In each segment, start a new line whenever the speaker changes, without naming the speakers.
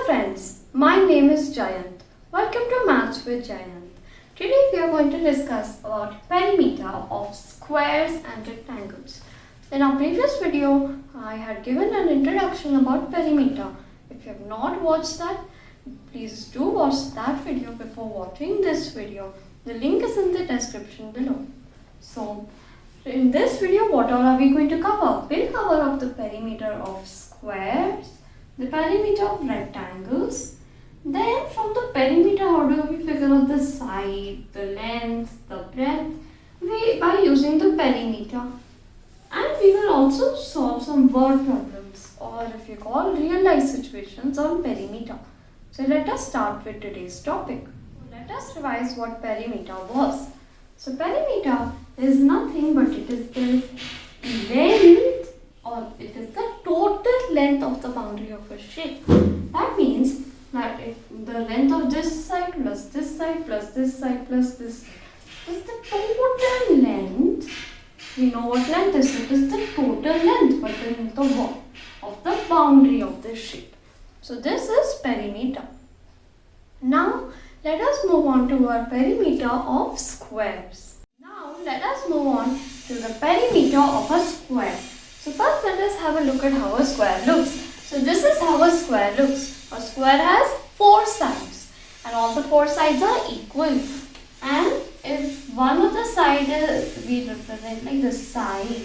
friends, my name is Jayant. Welcome to Maths with Jayant. Today we are going to discuss about perimeter of squares and rectangles. In our previous video, I had given an introduction about perimeter. If you have not watched that, please do watch that video before watching this video. The link is in the description below. So, in this video, what all are we going to cover? We'll cover up the perimeter of squares, the perimeter of rectangles. Then from the perimeter, how do we figure out the side, the length, the breadth? By using the perimeter. And we will also solve some word problems, or if you call real life situations, on perimeter. So let us start with today's topic. Let us revise what perimeter was. So perimeter is nothing but it is the length, or it is the total length of the boundary of a shape. That means that if the length of this side plus this side plus this side plus this side is the total length. We know what length is. It is the total length, but the length of what? Of the boundary of the shape. So this is perimeter. Now let us move on to our perimeter of squares. Now let us move on to the perimeter of a square. So first let us have a look at how a square looks. So this is how a square looks. A square has 4 sides and all the 4 sides are equal. And if one of the sides we represent like the side,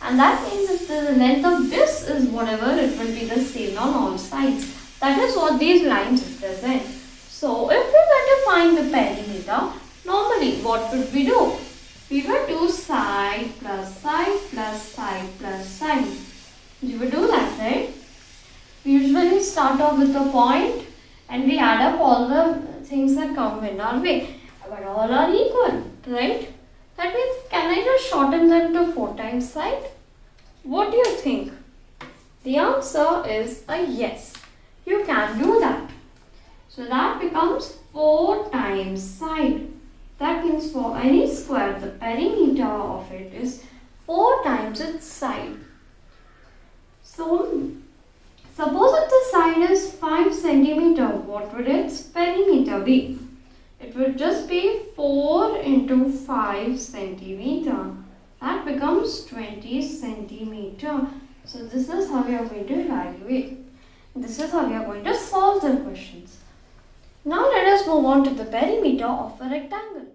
and that means if the length of this is whatever, it will be the same on all sides. That is what these lines represent. So if we were to find the perimeter, normally what would we do? We would do side plus side plus side plus side. You would do that, right? We usually start off with a point and we add up all the things that come in our way. But all are equal, right? That means, can I just shorten them to 4 times side? What do you think? The answer is a yes. You can do that. So that becomes 4 times side. That means for any square, the perimeter of it is 4 times its side. So, suppose if the side is 5 centimeter, what would its perimeter be? It would just be 4 into 5 centimeter. That becomes 20 centimeter. So this is how we are going to evaluate. This is how we are going to solve the questions. Now let us move on to the perimeter of a rectangle.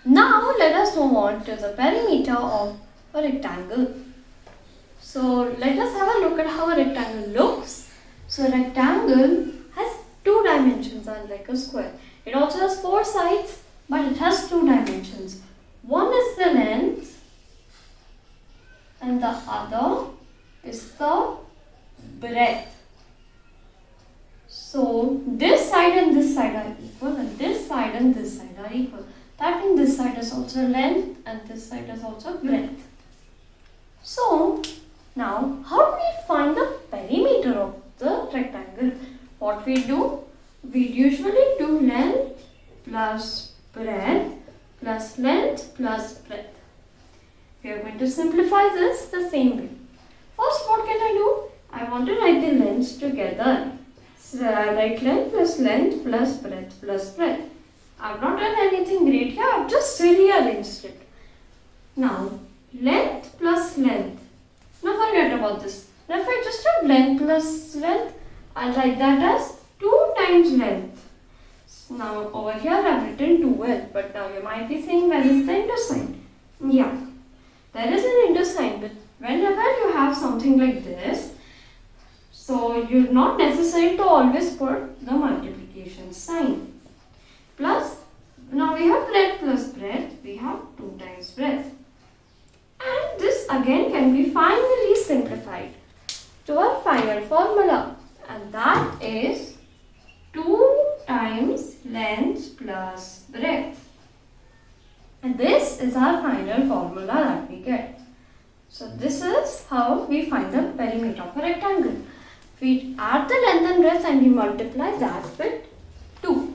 Now let us move on to the perimeter of a rectangle. So let us have a look at how a rectangle looks. So a rectangle has 2 dimensions, unlike a square. It also has 4 sides, but it has 2 dimensions. One is the length and the other is the breadth. So this side and this side are equal, and this side and this side are equal. That means this side is also length and this side is also breadth. So now how do we find the perimeter of the rectangle? What we do? We usually do length plus breadth plus length plus breadth. We are going to simplify this the same way. First, what can I do? I want to write the lengths together. So I write length plus breadth plus breadth. I have not done anything great here. I have just rearranged it. Now, length plus length. Now forget about this. Now if I just have length plus length, I'll write that as 2 times length. Now over here I have written 2L, but now you might be saying, where is the intersign? Yeah, there is an intersign, but whenever you have something like this, so you're not necessary to always put the multiplication sign. Plus, now we have breadth plus breadth, we have 2 times breadth. And this again can be finally simplified to our final formula, and that is 2 times length plus breadth. And this is our final formula that we get. So this is how we find the perimeter of a rectangle. We add the length and breadth and we multiply that with 2.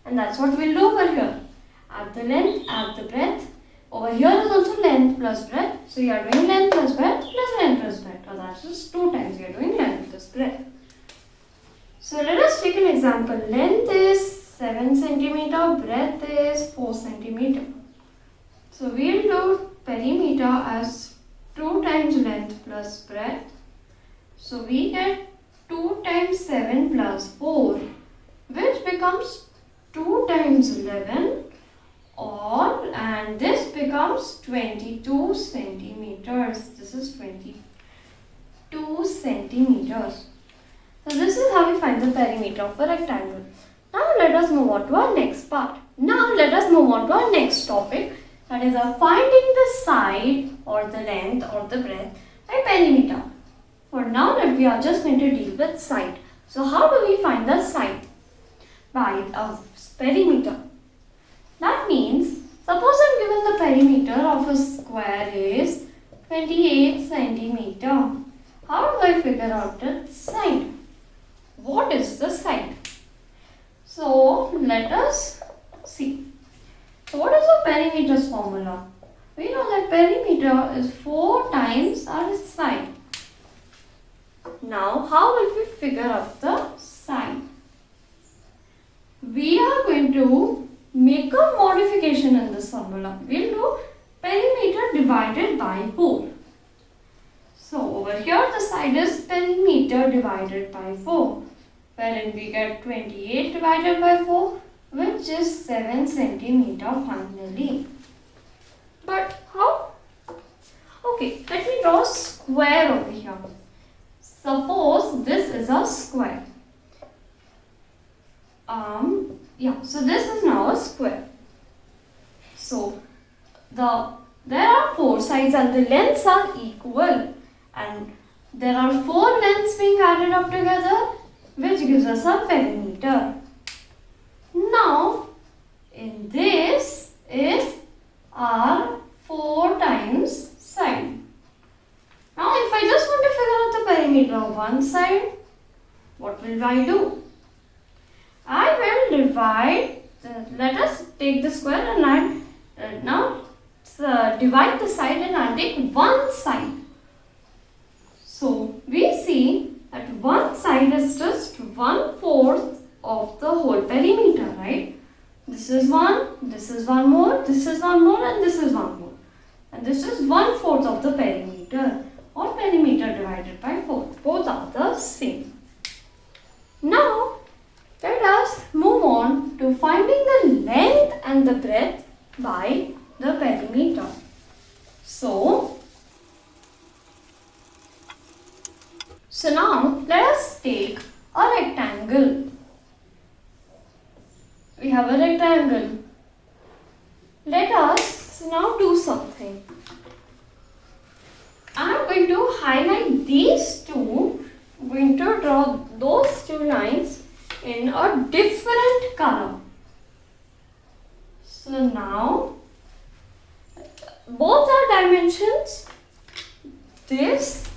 And that's what we'll do over here. Add the length, add the breadth. Over here is also length plus breadth. So you are doing length plus breadth plus length plus breadth. So that's just 2 times you are doing length plus breadth. So let us take an example. Length is 7 centimeter, breadth is 4 centimeter. So we'll do perimeter as 2 times length plus breadth. So we get 2 times 7 plus 4, which becomes 2 times 11, and this becomes 22 centimeters. This is 22 centimeters. So this is how we find the perimeter of a rectangle. Now let us move on to our next part. Now let us move on to our next topic, that is finding the side or the length or the breadth by perimeter. For now we are just going to deal with side. So how do we find the side? By a perimeter. That means, suppose I'm given the perimeter of a square is 28 centimeter. How do I figure out the side? What is the side? So let us see. So what is the perimeter's formula? We know that perimeter is 4 times our side. Now how will we figure out the side? We are going to make a modification in this formula. We'll do perimeter divided by 4. So over here the side is perimeter divided by 4. Wherein we get 28 divided by 4, which is 7 centimeter finally. But how? Okay, let me draw a square over here. Suppose this is a square. So this is now a square. So there are 4 sides and the lengths are equal, and there are 4 lengths being added up together, which gives us a perimeter. Now in this is our 4 times side. Now if I just want to figure out the perimeter of one side, what will I do? I will divide, let us take the square and divide the side and I'll take one side. So we see that one side is just 1/4 of the whole perimeter, right? This is one more, this is one more, and this is one more. And this is 1/4 of the perimeter, or perimeter divided by 4. Both are the same. Now let us move on to finding the length and the breadth by the perimeter. So now let us take a rectangle. We have a rectangle. Let us now do something. I am going to highlight these two. I am going to draw those 2 lines in a different color. So now both are dimensions. These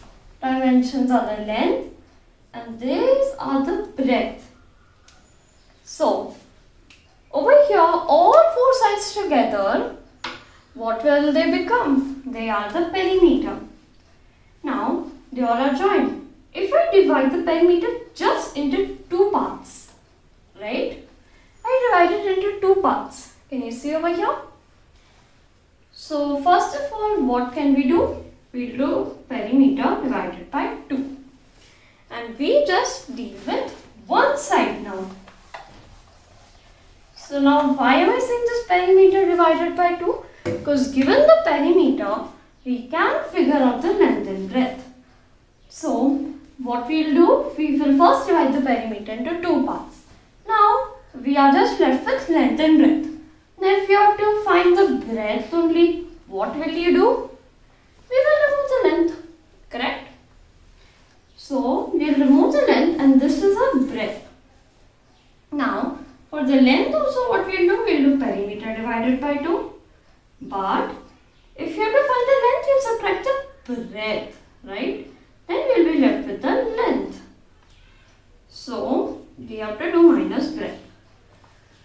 dimensions are the length and these are the breadth. So over here, all 4 sides together, what will they become? They are the perimeter. Now they all are joined. If I divide the perimeter just into 2 parts, right? I divide it into 2 parts. Can you see over here? So first of all, what can we do? We do perimeter divided by 2. And we just deal with one side now. So now why am I saying this perimeter divided by 2? Because given the perimeter, we can figure out the length and breadth. So what we will do, we will first divide the perimeter into 2 parts. Now we are just left with length and breadth. Now if you have to find the breadth only, what will you do? We will remove the length, correct? So we will remove the length and this is a breadth. Now for the length also what we will do, we will do perimeter divided by 2. But if you have to find the length, you subtract the breadth, right? Then we will be left with the length. So we have to do minus breadth.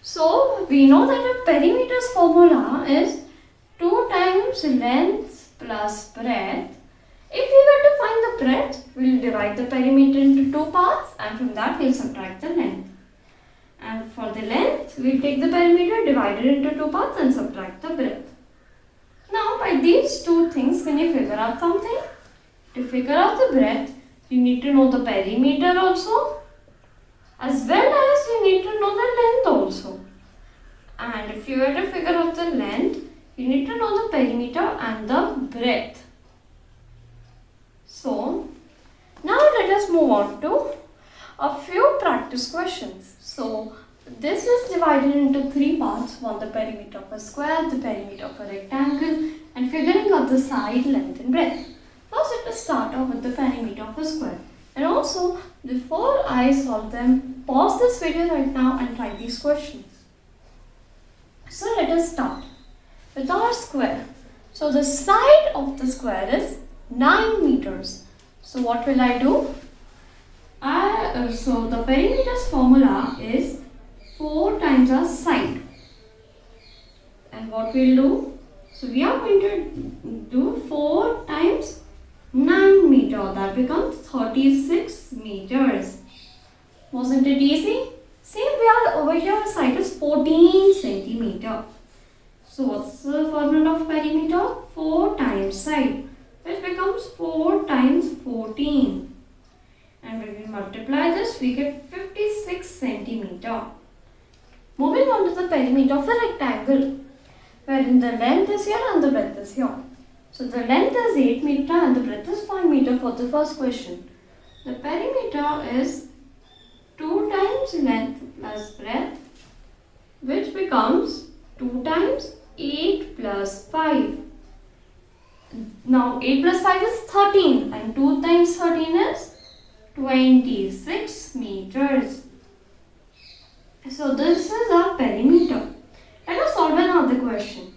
So we know that a perimeter's formula is 2 times length plus breadth. If we were to find the breadth, we will divide the perimeter into two parts and from that we will subtract the length. And for the length, we will take the perimeter, divide it into two parts and subtract the breadth. Now by these two things, can you figure out something? To figure out the breadth, you need to know the perimeter also, as well as you need to know the length also. And if you were to figure out the length, you need to know the perimeter and the breadth. So, now let us move on to a few practice questions. So, this is divided into three parts. One, the perimeter of a square, the perimeter of a rectangle, and figuring out the side length and breadth. First, let us start off with the perimeter of a square. And also, before I solve them, pause this video right now and try these questions. So, let us start with our square. So, the side of the square is 9 meters. So, what will I do? So, the perimeter's formula is 4 times our side. And what we'll do? So, we are going to do 4 times 9 meter. That becomes 36 meters. Wasn't it easy? Same we are over here, our side is 14 centimeter. So, what's the formula of perimeter? 4 times side, which becomes 4 times 14. And when we multiply this, we get 56 centimeter. Moving on to the perimeter of a rectangle, wherein the length is here and the breadth is here. So, the length is 8 meter and the breadth is 5 meter for the first question. The perimeter is 2 times length plus breadth, which becomes 2 times 8 plus 5. Now 8 plus 5 is 13 and 2 times 13 is 26 meters. So this is our perimeter. Let us solve another question.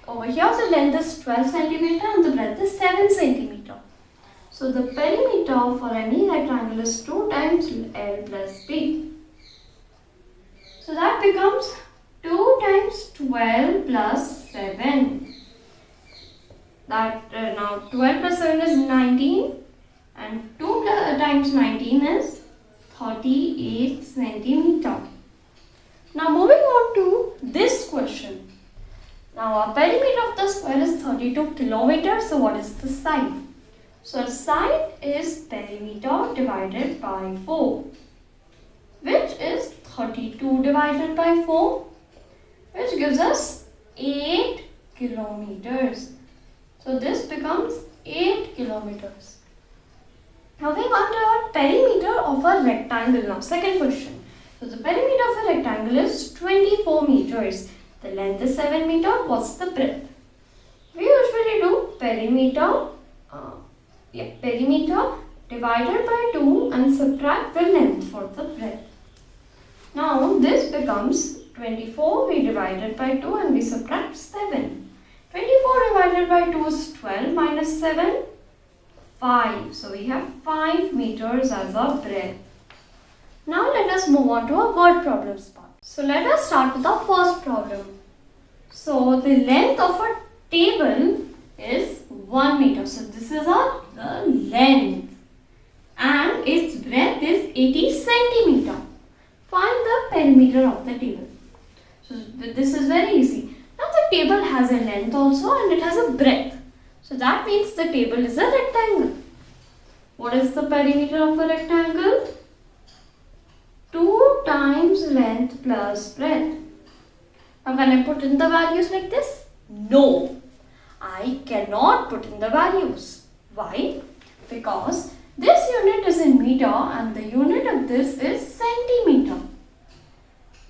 Over here the length is 12 centimeter and the breadth is 7 centimeter. So the perimeter for any rectangle is 2 times L plus B. So that becomes 2 times 12 plus 7. Now 12 plus 7 is 19 and 2 times 19 is 38 centimeter. Now moving on to this question. Now our perimeter of the square is 32 kilometers. So what is the side? So the side is perimeter divided by 4, which is 32 divided by 4, which gives us 8 kilometers. So this becomes 8 kilometers. Now we want our perimeter of a rectangle. Now second question. So the perimeter of a rectangle is 24 meters. The length is 7 meter. What's the breadth? We usually do perimeter divided by 2 and subtract the length for the breadth. Now this becomes 24, we divided by 2 and we subtract 7. 24 divided by 2 is 12 minus 7, 5. So we have 5 meters as our breadth. Now let us move on to our word problems part. So let us start with our first problem. So the length of a table is 1 meter. So this is our length and its breadth is 80 centimeter. Find the perimeter of the table. So this is very easy. Now the table has a length also and it has a breadth. So that means the table is a rectangle. What is the perimeter of a rectangle? 2 times length plus breadth. Now can I put in the values like this? No, I cannot put in the values. Why? Because this unit is in meter and the unit of this is centimeter.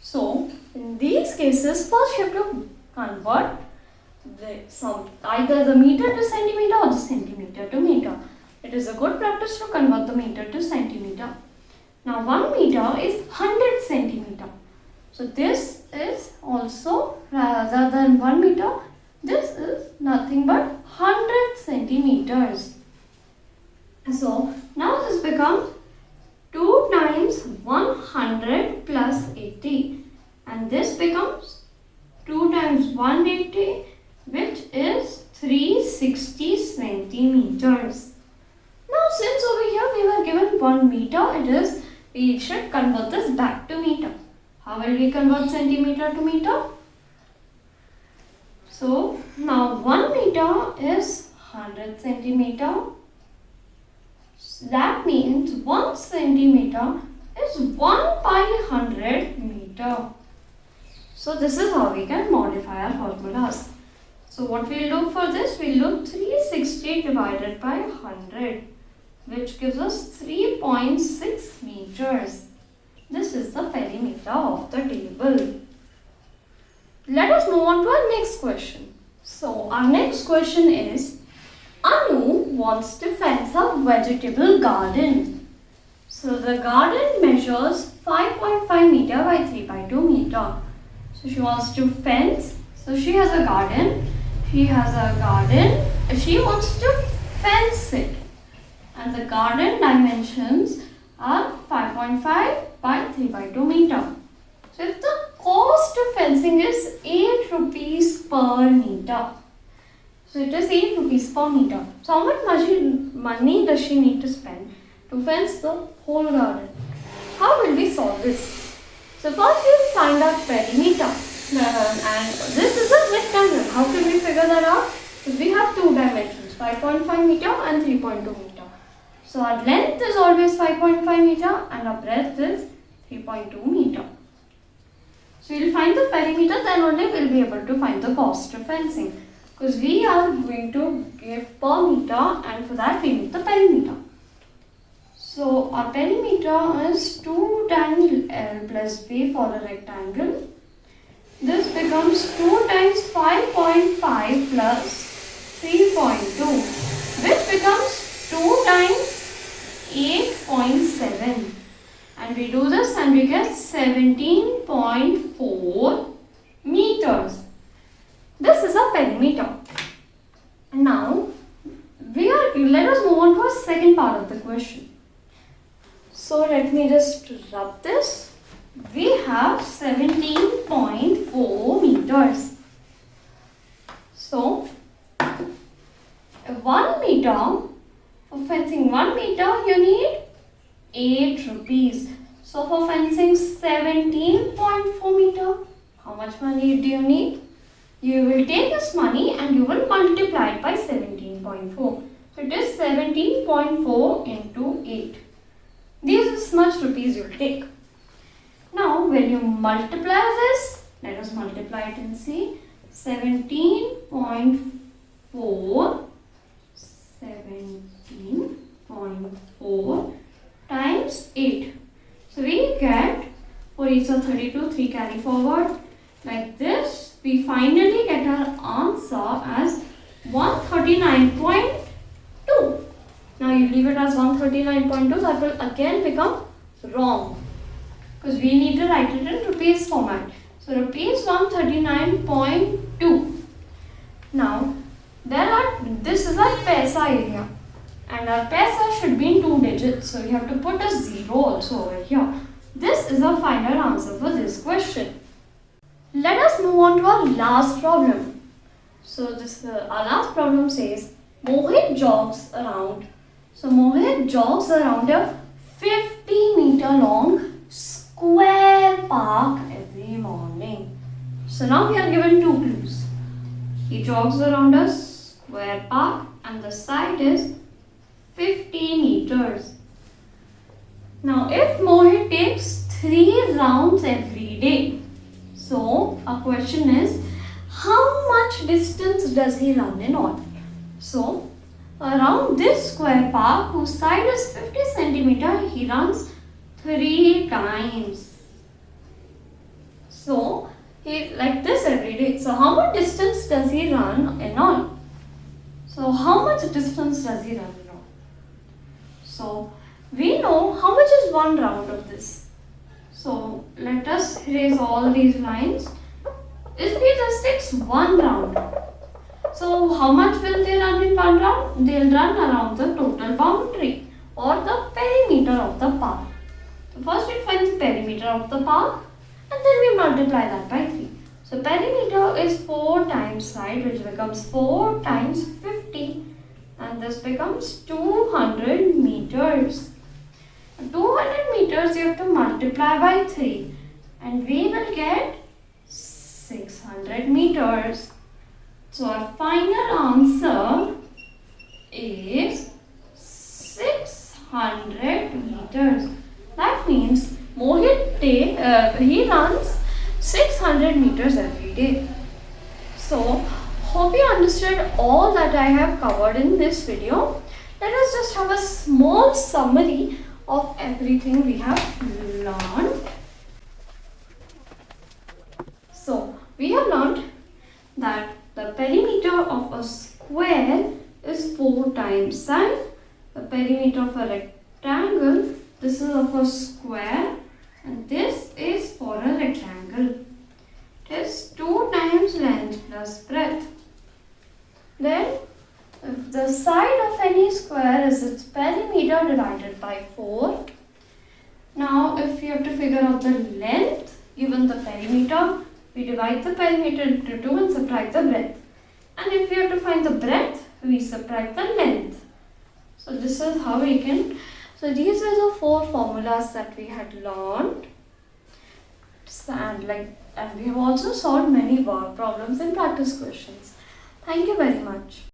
So in these cases, first you have to convert either the meter to centimeter or the centimeter to meter. It is a good practice to convert the meter to centimeter. Now 1 meter is 100 centimeter. So this is also, rather than 1 meter, this is nothing but 100 centimeters. So now this becomes 2 times 100 plus 80 and this becomes 2 times 180, which is 360 centimeters. Now since over here we were given 1 meter, we should convert this back to meter. How will we convert centimeter to meter? So now 1 meter is 100 centimeter. So that means 1 centimeter is 1 by 100 meter. So this is how we can modify our formulas. So what we'll do for this, we'll do 360 divided by 100, which gives us 3.6 meters. This is the perimeter of the table. Let us move on to our next question. So our next question is, Anu wants to fence a vegetable garden. So the garden measures 5.5 meter by 3 by 2 meter. So she wants to fence. So she has a garden. She wants to fence it. And the garden dimensions are 5.5 by 3 by 2 meter. So if the cost of fencing is 8 rupees per meter. So it is 8 rupees per meter. So how much money does she need to spend to fence the whole garden? How will we solve this? So first we will find our perimeter. And this is a rectangle. How can we figure that out? Because we have two dimensions, 5.5 meter and 3.2 meter. So our length is always 5.5 meter and our breadth is 3.2 meter. So we will find the perimeter, then only we will be able to find the cost of fencing. Because we are going to give per meter, and for that we need the perimeter. So our perimeter is 2 times L plus B for a rectangle. This becomes 2 times 5.5 plus 3.2, which becomes 2 times 8.7. And we do this and we get 17.4 meters. This is a perimeter. Now, let us move on to our second part of the question. So let me just rub this. We have 17.4 meters. So, 1 meter, for fencing 1 meter you need 8 rupees. So for fencing 17.4 meter, how much money do you need? You will take this money and you will multiply it by 17.4. So it is 17.4 into 8. These much rupees you will take. Now when you multiply this, let us multiply it and see. 17.4 times 8. So we get, for each of 32, 3 carry forward. Like this, we finally get our answer as 139.2. Now you leave it as 139.2, that will again become wrong. Because we need to write it in rupees format. So rupees 139.2. Now, this is our paisa area. And our paisa should be in 2 digits. So we have to put a 0 also over here. This is our final answer for this question. Let us move on to our last problem. So our last problem says, Mohit jogs around. So Mohit jogs around a 50 meter long square park every morning. So now we are given 2 clues. He jogs around a square park and the side is 50 meters. Now if Mohit takes 3 rounds every day, so our question is, how much distance does he run in all? So around this square park whose side is 50 centimeter, he runs 3 times. So he like this every day. So how much distance does he run in all? So how much distance does he run in all? So we know how much is 1 round of this. So let us erase all these lines. If he just takes 1 round, so how much will they run in 1 round? They'll run around the total boundary or the perimeter of the park. So first we find the perimeter of the park and then we multiply that by 3. So perimeter is 4 times side, which becomes 4 times 50, and this becomes 200 meters. 200 meters you have to multiply by 3 and we will get 600 meters. So our final answer is 600 meters. That means Mohit he runs 600 meters every day. So hope you understood all that I have covered in this video. Let us just have a small summary of everything we have learned. So we have learned that the perimeter of a square is 4 times sine. The perimeter of a rectangle, this is of a square and this is for a rectangle. It is 2 times length plus breadth. Then if the side of any square is its perimeter divided by 4. Now if you have to figure out the length given the perimeter, we divide the perimeter into 2 and subtract the breadth. And if we have to find the breadth, we subtract the length. So this is how we can. So these are the 4 formulas that we had learned. And we have also solved many word problems and practice questions. Thank you very much.